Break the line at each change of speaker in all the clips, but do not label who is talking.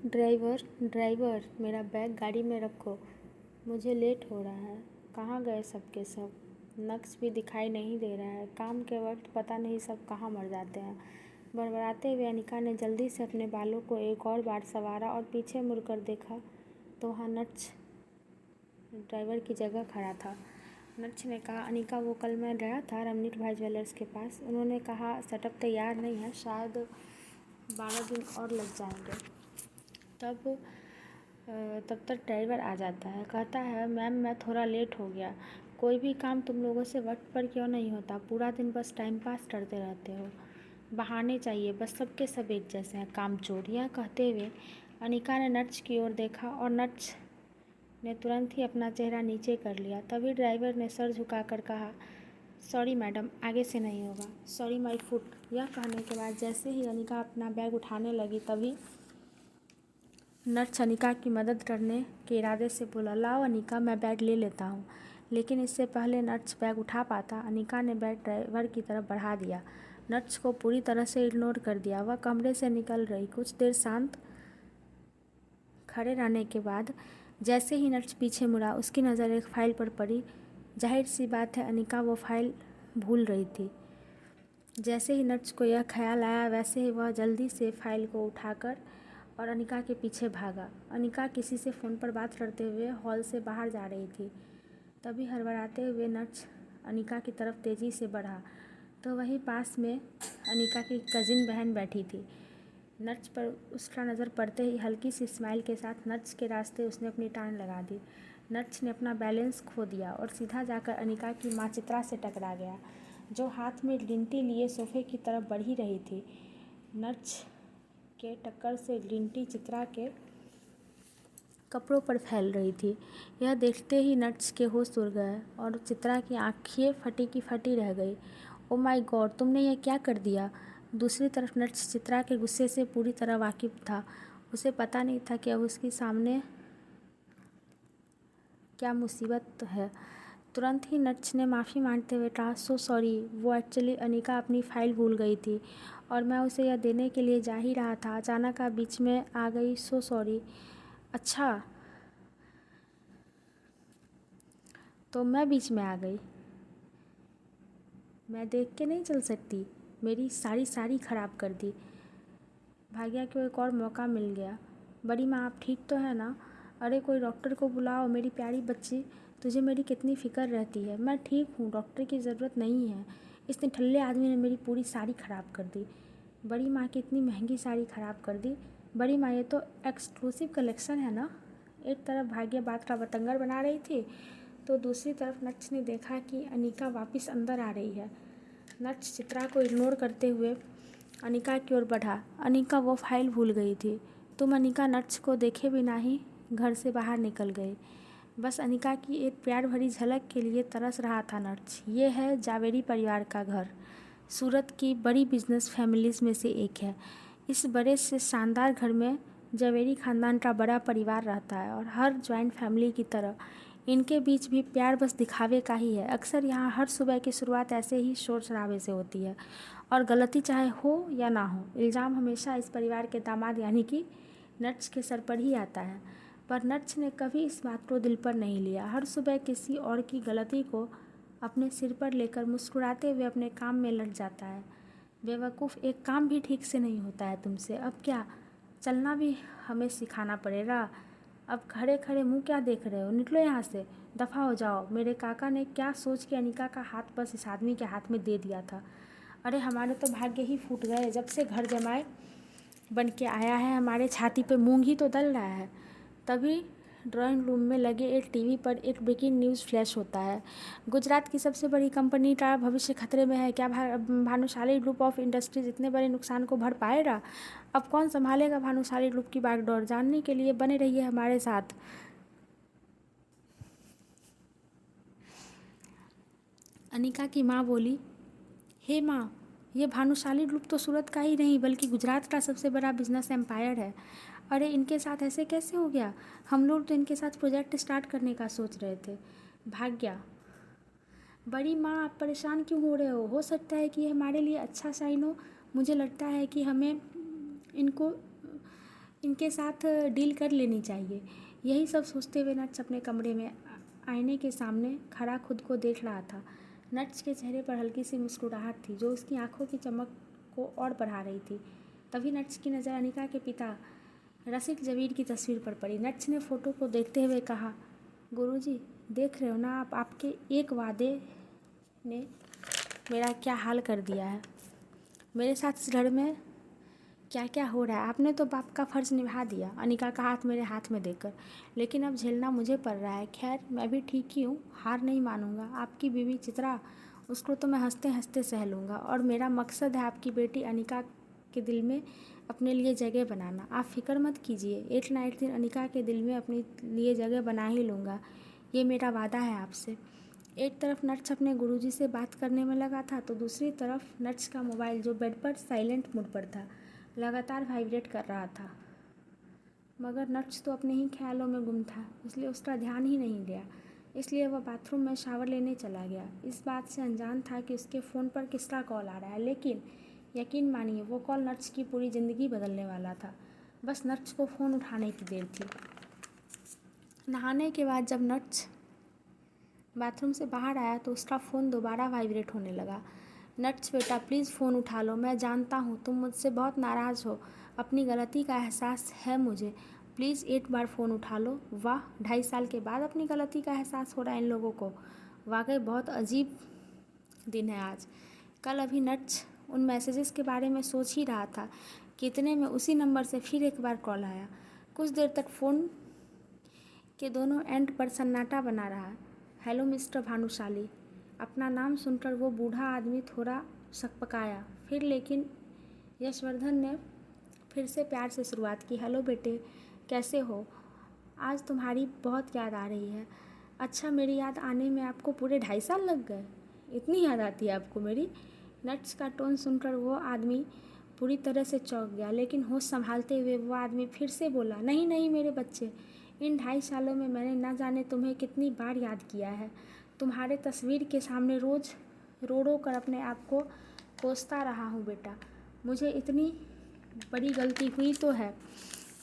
Driver driver मेरा bag गाड़ी में रखो, मुझे लेट हो रहा है। कहाँ गए सब के सब? नक्श भी दिखाई नहीं दे रहा है। काम के वक्त पता नहीं सब कहाँ मर जाते हैं। बड़बड़ाते हुए अनिका ने जल्दी से अपने बालों को एक और बार संवारा और पीछे मुड़कर देखा तो वहाँ नक्श ड्राइवर की जगह खड़ा था। नक्श ने कहा, अनिका वो कल मैं गया था रमनीत भाई ज्वेलर्स के पास। उन्होंने कहा सेटअप तैयार नहीं है, शायद 12 दिन और लग जाएंगे। तब तक ड्राइवर आ जाता है, कहता है मैम मैं थोड़ा लेट हो गया। कोई भी काम तुम लोगों से वक्त पर क्यों नहीं होता? पूरा दिन बस टाइम पास करते रहते हो। बहाने चाहिए, बस सबके सब एक जैसे हैं, कामचोर। यह कहते हुए अनिका ने नक्श की ओर देखा और नक्श ने तुरंत ही अपना चेहरा नीचे कर लिया। तभी ड्राइवर ने सर झुकाकर कहा, सॉरी मैडम, आगे से नहीं होगा। Sorry my foot. यह कहने के बाद जैसे ही अनिका अपना बैग उठाने लगी तभी नक्श अनिका की मदद करने के इरादे से बोला, लाओ अनिका, मैं बैग ले लेता हूँ। लेकिन इससे पहले नक्श बैग उठा पाता, अनिका ने बैग ड्राइवर की तरफ बढ़ा दिया। नक्श को पूरी तरह से इग्नोर कर दिया। वह कमरे से निकल रही। कुछ देर शांत खड़े रहने के बाद जैसे ही नक्श पीछे मुड़ा, उसकी नज़र एक फ़ाइल पर पड़ी। जाहिर सी बात है अनिका वो फ़ाइल भूल रही थी। जैसे ही नक्श को यह ख्याल आया वैसे ही वह जल्दी से फ़ाइल को उठाकर और अनिका के पीछे भागा। अनिका किसी से फ़ोन पर बात करते हुए हॉल से बाहर जा रही थी। तभी हड़बड़ाते हुए नक्श अनिका की तरफ तेज़ी से बढ़ा तो वहीं पास में अनिका की कज़िन बहन बैठी थी। नक्श पर उसका नज़र पड़ते ही हल्की सी स्माइल के साथ नक्श के रास्ते उसने अपनी टांग लगा दी। नक्श ने अपना बैलेंस खो दिया और सीधा जाकर अनिका की माँ चित्रा से टकरा गया, जो हाथ में लिंटी लिए सोफे की तरफ बढ़ ही रही थी। नक्श के टक्कर से लिंटी चित्रा के कपड़ों पर फैल रही थी। यह देखते ही नक्श के होश उड़ गए और चित्रा की आँखें फटी की फटी रह गई। ओ माय गॉड, तुमने यह क्या कर दिया? दूसरी तरफ नक्श चित्रा के गुस्से से पूरी तरह वाकिफ था। उसे पता नहीं था कि अब उसके सामने क्या मुसीबत है। तुरंत ही नक्श ने माफ़ी मांगते हुए कहा, सो सॉरी, वो एक्चुअली अनिका अपनी फ़ाइल भूल गई थी और मैं उसे यह देने के लिए जा ही रहा था, अचानक आप बीच में आ गई, सो सॉरी। अच्छा, तो मैं बीच में आ गई? मैं देख के नहीं चल सकती? मेरी सारी साड़ी ख़राब कर दी। भाग्या को एक और मौका मिल गया। बड़ी माँ, आप ठीक तो है ना? अरे कोई डॉक्टर को बुलाओ मेरी प्यारी बच्ची, तुझे मेरी कितनी फ़िक्र रहती है। मैं ठीक हूँ, डॉक्टर की ज़रूरत नहीं है। इस निठल्ले आदमी ने मेरी पूरी साड़ी ख़राब कर दी। बड़ी माँ की इतनी महंगी साड़ी ख़राब कर दी। बड़ी माँ, ये तो एक्सक्लूसिव कलेक्शन है ना? एक तरफ भाग्या बात का बतंगड़ बना रही थी तो दूसरी तरफ नक्श ने देखा कि अनिका वापस अंदर आ रही है। नक्श चित्रा को इग्नोर करते हुए अनिका की ओर बढ़ा। अनिका वो फाइल भूल गई थी। तुम अनिका नक्श को देखे बिना ही घर से बाहर निकल गई। बस अनिका की एक प्यार भरी झलक के लिए तरस रहा था नक्श। ये है जावेरी परिवार का घर। सूरत की बड़ी बिजनेस फैमिलीज़ में से एक है। इस बड़े से शानदार घर में जावेरी ख़ानदान का बड़ा परिवार रहता है और हर जॉइंट फैमिली की तरह इनके बीच भी प्यार बस दिखावे का ही है। अक्सर यहाँ हर सुबह की शुरुआत ऐसे ही शोर शराबे से होती है और गलती चाहे हो या ना हो, इल्ज़ाम हमेशा इस परिवार के दामाद यानी कि नक्श के सर पर ही आता है। पर नक्श ने कभी इस बात को दिल पर नहीं लिया। हर सुबह किसी और की गलती को अपने सिर पर लेकर मुस्कुराते हुए अपने काम में लग जाता है। बेवकूफ़, एक काम भी ठीक से नहीं होता है तुमसे। अब क्या चलना भी हमें सिखाना पड़ेगा? अब खड़े खड़े मुंह क्या देख रहे हो? निकलो यहाँ से, दफ़ा हो जाओ। मेरे काका ने क्या सोच के अनिका का हाथ बस इस आदमी के हाथ में दे दिया था। अरे हमारे तो भाग्य ही फूट गए। जब से घर जमाए बन के आया है हमारे छाती पे मूंग ही तो दल रहा है। तभी ड्राइंग रूम में लगे एक टीवी पर एक ब्रेकिंग न्यूज़ फ्लैश होता है। गुजरात की सबसे बड़ी कंपनी का भविष्य खतरे में है। क्या भानुशाली ग्रुप ऑफ इंडस्ट्रीज इतने बड़े नुकसान को भर पाएगा? अब कौन संभालेगा भानुशाली ग्रुप की बागडोर? जानने के लिए बने रहिए हमारे साथ। अनिका की माँ बोली, हे माँ, ये भानुशाली ग्रुप तो सूरत का ही नहीं बल्कि गुजरात का सबसे बड़ा बिजनेस एम्पायर है। अरे इनके साथ ऐसे कैसे हो गया? हम लोग तो इनके साथ प्रोजेक्ट स्टार्ट करने का सोच रहे थे। भाग्या, बड़ी माँ, आप परेशान क्यों हो रहे हो सकता है कि ये हमारे लिए अच्छा साइन हो। मुझे लगता है कि हमें इनको इनके साथ डील कर लेनी चाहिए। यही सब सोचते हुए नट्स अपने कमरे में आईने के सामने खड़ा खुद को देख रहा था। नट्स के चेहरे पर हल्की सी मुस्कुराहट थी जो उसकी आंखों की चमक को और बढ़ा रही थी। तभी नट्स की नज़र अनिका के पिता रसिक जबीर की तस्वीर पर पड़ी। नट्स ने फ़ोटो को देखते हुए कहा, गुरुजी देख रहे हो ना आप, आपके एक वादे ने मेरा क्या हाल कर दिया है। मेरे साथ इस घर में क्या क्या हो रहा है। आपने तो बाप का फ़र्ज़ निभा दिया, अनिका का हाथ मेरे हाथ में देकर, लेकिन अब झेलना मुझे पड़ रहा है। खैर मैं भी ठीक ही हूँ, हार नहीं मानूंगा। आपकी बीवी चित्रा, उसको तो मैं हंसते हंसते सह लूँगा, और मेरा मकसद है आपकी बेटी अनिका के दिल में अपने लिए जगह बनाना। आप फिक्र मत कीजिए, एक ना एक दिन अनिका के दिल में अपने लिए जगह बना ही लूँगा, ये मेरा वादा है आपसे। एक तरफ नट्स अपने गुरुजी से बात करने में लगा था तो दूसरी तरफ नट्स का मोबाइल, जो बेड पर साइलेंट मोड पर था, लगातार वाइब्रेट कर रहा था। मगर नट्स तो अपने ही ख्यालों में गुम था, इसलिए उसका ध्यान ही नहीं गया। इसलिए वह बाथरूम में शावर लेने चला गया, इस बात से अनजान था कि उसके फ़ोन पर किसका कॉल आ रहा है। लेकिन यकीन मानिए वो कॉल नट्स की पूरी ज़िंदगी बदलने वाला था। बस नट्स को फ़ोन उठाने की देर थी। नहाने के बाद जब नट्स बाथरूम से बाहर आया तो उसका फ़ोन दोबारा वाइब्रेट होने लगा। नट्स बेटा प्लीज़ फ़ोन उठा लो, मैं जानता हूँ तुम मुझसे बहुत नाराज़ हो, अपनी गलती का एहसास है मुझे, प्लीज़ एक बार फ़ोन उठा लो। वाह, 2.5 साल के बाद अपनी गलती का एहसास हो रहा है इन लोगों को। वाकई बहुत अजीब दिन है आज। कल अभी नट्स उन मैसेजेस के बारे में सोच ही रहा था कि इतने में उसी नंबर से फिर एक बार कॉल आया। कुछ देर तक फ़ोन के दोनों एंड पर सन्नाटा बना रहा। Hello mister Bhanushali. अपना नाम सुनकर वो बूढ़ा आदमी थोड़ा सकपकाया, फिर लेकिन यशवर्धन ने फिर से प्यार से शुरुआत की। हेलो बेटे, कैसे हो? आज तुम्हारी बहुत याद आ रही है। अच्छा, मेरी याद आने में आपको पूरे 2.5 साल लग गए? इतनी याद आती है आपको मेरी? नट्स का टोन सुनकर वो आदमी पूरी तरह से चौंक गया, लेकिन होश संभालते हुए वो आदमी फिर से बोला, नहीं नहीं मेरे बच्चे, इन 2.5 सालों में मैंने ना जाने तुम्हें कितनी बार याद किया है। तुम्हारे तस्वीर के सामने रोज़ रो रो कर अपने आप को कोसता रहा हूँ बेटा। मुझे इतनी बड़ी गलती हुई तो है,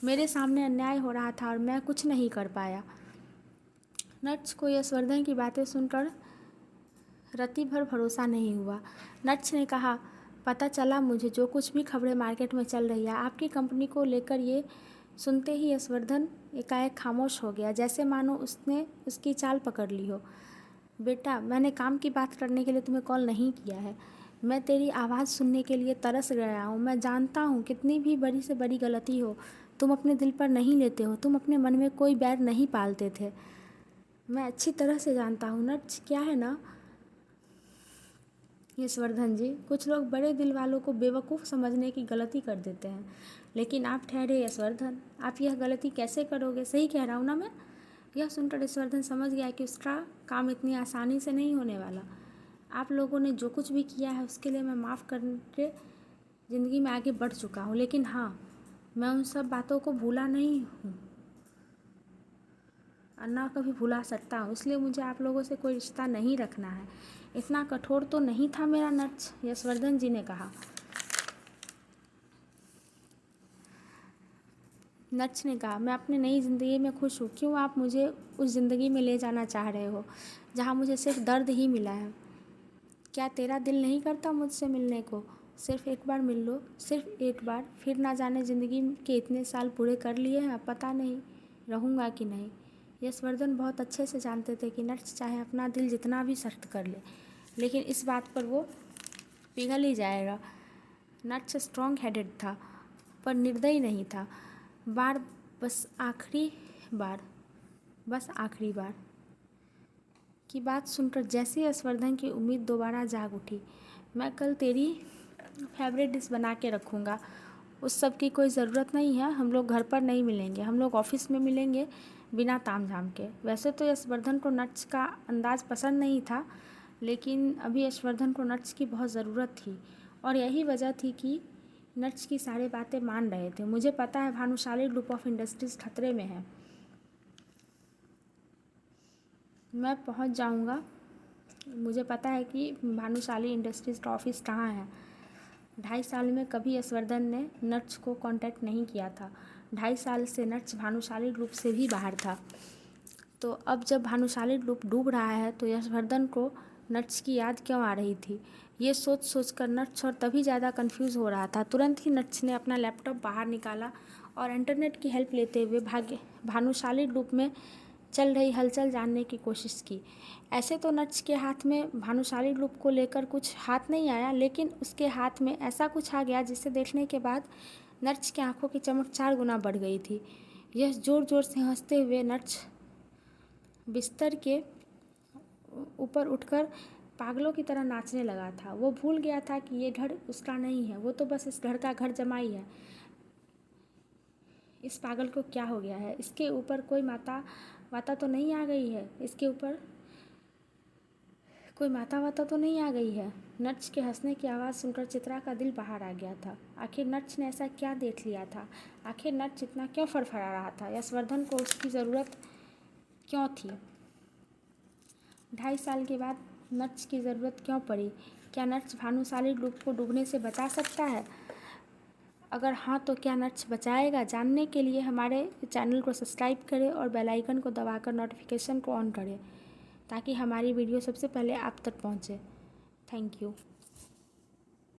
मेरे सामने अन्याय हो रहा था और मैं कुछ नहीं कर पाया। नट्स को यशवर्धन की बातें सुनकर रत्ती भर भरोसा नहीं हुआ। नट्स ने कहा, पता चला मुझे जो कुछ भी खबरें मार्केट में चल रही है आपकी कंपनी को लेकर, ये सुनते ही यशवर्धन एकाएक खामोश हो गया, जैसे मानो उसने उसकी चाल पकड़ ली हो। बेटा, मैंने काम की बात करने के लिए तुम्हें कॉल नहीं किया है, मैं तेरी आवाज़ सुनने के लिए तरस गया हूँ। मैं जानता हूँ कितनी भी बड़ी से बड़ी गलती हो तुम अपने दिल पर नहीं लेते हो, तुम अपने मन में कोई बैर नहीं पालते थे, मैं अच्छी तरह से जानता हूँ। नट्स क्या है ना यशवर्धन जी, कुछ लोग बड़े दिल वालों को बेवकूफ़ समझने की गलती कर देते हैं, लेकिन आप ठहरे यशवर्धन, आप यह गलती कैसे करोगे? सही कह रहा हूँ ना मैं? यह सुनकर यशवर्धन समझ गया कि उसका काम इतनी आसानी से नहीं होने वाला। आप लोगों ने जो कुछ भी किया है उसके लिए मैं माफ़ करके ज़िंदगी में आगे बढ़ चुका हूँ, लेकिन हाँ, मैं उन सब बातों को भूला नहीं हूँ और ना कभी भुला सकता हूँ, इसलिए मुझे आप लोगों से कोई रिश्ता नहीं रखना है। इतना कठोर तो नहीं था मेरा नट्स, यशवर्धन जी ने कहा। नट्स ने कहा, मैं अपनी नई ज़िंदगी में खुश हूँ। क्यों आप मुझे उस ज़िंदगी में ले जाना चाह रहे हो जहाँ मुझे सिर्फ दर्द ही मिला है? क्या तेरा दिल नहीं करता मुझसे मिलने को? सिर्फ एक बार मिल लो, सिर्फ एक बार, फिर ना जाने ज़िंदगी के इतने साल पूरे कर लिए हैं, पता नहीं रहूँगा कि नहीं। यशवर्धन बहुत अच्छे से जानते थे कि नट्स चाहे अपना दिल जितना भी सख्त कर ले, लेकिन इस बात पर वो पिघल ही जाएगा। नट्स स्ट्रॉन्ग हेडेड था पर निर्दयी नहीं था। बार बस आखिरी बार बस आखिरी बार की बात सुनकर जैसे यशवर्धन की उम्मीद दोबारा जाग उठी। मैं कल तेरी फेवरेट डिश बना के रखूँगा, उस सब की कोई ज़रूरत नहीं है। हम लोग घर पर नहीं मिलेंगे, हम लोग ऑफिस में मिलेंगे बिना ताम झाम के। वैसे तो यशवर्धन को नट्स का अंदाज़ पसंद नहीं था, लेकिन अभी यशवर्धन को नट्स की बहुत ज़रूरत थी और यही वजह थी कि नट्स की सारी बातें मान रहे थे। मुझे पता है भानुशाली ग्रुप ऑफ इंडस्ट्रीज़ खतरे में है, मैं पहुंच जाऊंगा। मुझे पता है कि भानुशाली इंडस्ट्रीज़ का ऑफिस कहाँ है। 2.5 साल में कभी यशवर्धन ने नट्स को कांटेक्ट नहीं किया था। 2.5 साल से नर्स भानुशाली ग्रुप से भी बाहर था। तो अब जब भानुशाली ग्रुप डूब रहा है तो यशवर्धन को नर्स की याद क्यों आ रही थी, ये सोच सोच कर नर्स और तभी ज़्यादा कंफ्यूज हो रहा था। तुरंत ही नर्स ने अपना लैपटॉप बाहर निकाला और इंटरनेट की हेल्प लेते हुए भानुशाली ग्रुप में चल रही हलचल जानने की कोशिश की। ऐसे तो नर्स के हाथ में भानुशाली ग्रुप को लेकर कुछ हाथ नहीं आया, लेकिन उसके हाथ में ऐसा कुछ आ गया जिसे देखने के बाद नर्स की आंखों की चमक 4 गुना बढ़ गई थी। यह ज़ोर ज़ोर से हंसते हुए नर्स बिस्तर के ऊपर उठकर पागलों की तरह नाचने लगा था। वो भूल गया था कि ये घर उसका नहीं है, वो तो बस इस घर का घर जमाई है। इस पागल को क्या हो गया है? इसके ऊपर कोई माता वाता तो नहीं आ गई है? इसके ऊपर कोई माता वाता तो नहीं आ गई है? नर्स के हंसने की आवाज़ सुनकर चित्रा का दिल बाहर आ गया था। आखिर नर्स ने ऐसा क्या देख लिया था? आखिर नर्स इतना क्यों फड़फड़ा रहा था? यशवर्धन को उसकी ज़रूरत क्यों थी? 2.5 साल के बाद नर्स की ज़रूरत क्यों पड़ी? क्या नर्स भानुशाली ग्रुप को डूबने से बचा सकता है? अगर हाँ तो क्या नर्स बचाएगा? जानने के लिए हमारे चैनल को सब्सक्राइब करें और बेल आइकन को दबाकर नोटिफिकेशन को ऑन करें ताकि हमारी वीडियो सबसे पहले आप तक पहुँचे। Thank you.